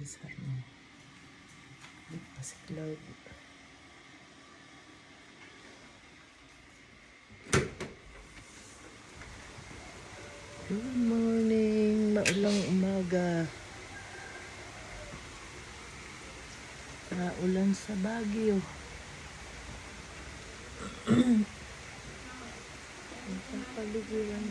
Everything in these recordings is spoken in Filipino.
sa ano. Di pa si Cloud. Good morning, maulang umaga. Ulan sa Baguio. Kapaligiran.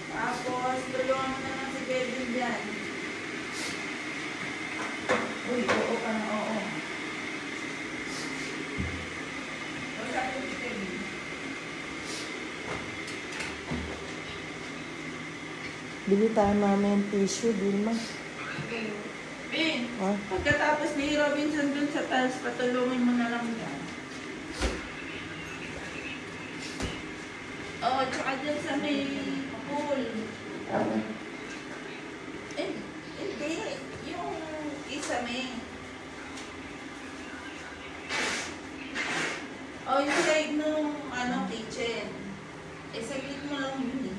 Tapos, tulungan mo na lang si Kevin dyan. Uy, oo ka na, oo. O, sabi ko si Kevin. Bili tayo namin tissue, Dilma. Ben, Ah? pagkatapos ni Robinson dun sa taas, patulungin mo na lang yan. Oo, tsaka dyan sa may pool. Hindi, yung isa may. O, yung side nung kitchen. Saglit mo lang yun eh.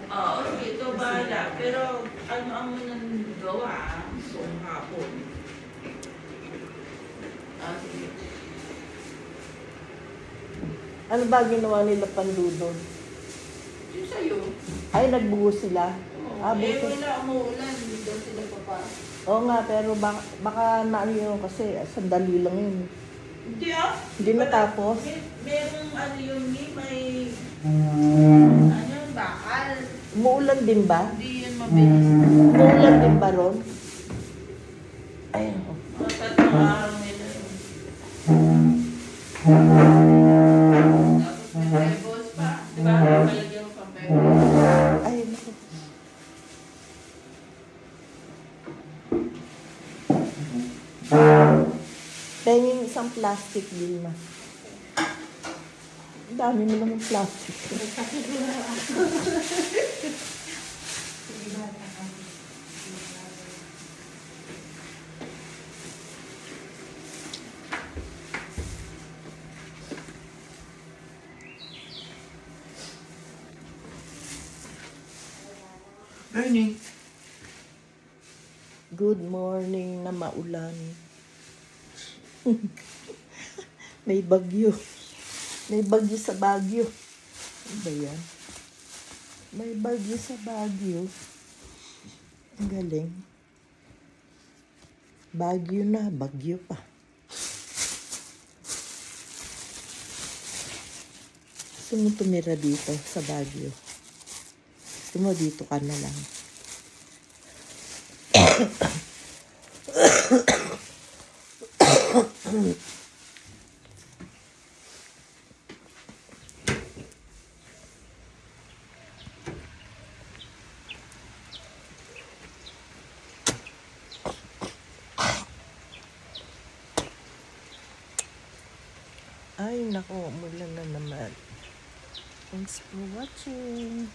Oo, sige, ito bahala. Pero ang mo nang gawa buong hapon. Sige. Ano ba ginawa nila pandudon? Yung sa'yo. Ay, nagbuo sila. Buti. Wala umuulan. Hindi daw sila papasok. Oo nga, pero baka naano yun kasi sandali lang yun. Hindi Hindi natapos. Merong yun may bakal. Umuulan din ba? Hindi yun mabilis. Umuulan din ba ron? Ay, Mga 3 araw nila yun. Tapos may pebbles pa. Diba? Palagyan mo pang pebbles. ay, naku. Pengin isang plastic, Dilma. Ang dami mo naman plastic. Morning. Good morning na maulan. May bagyo. May bagyo sa Baguio. Ano ba yan? May bagyo sa Baguio. Ang galing. Bagyo na, bagyo pa. Gusto mo tumira dito sa Baguio? Gusto mo dito ka na lang? Ay, naku, umulan na naman. Thanks for watching.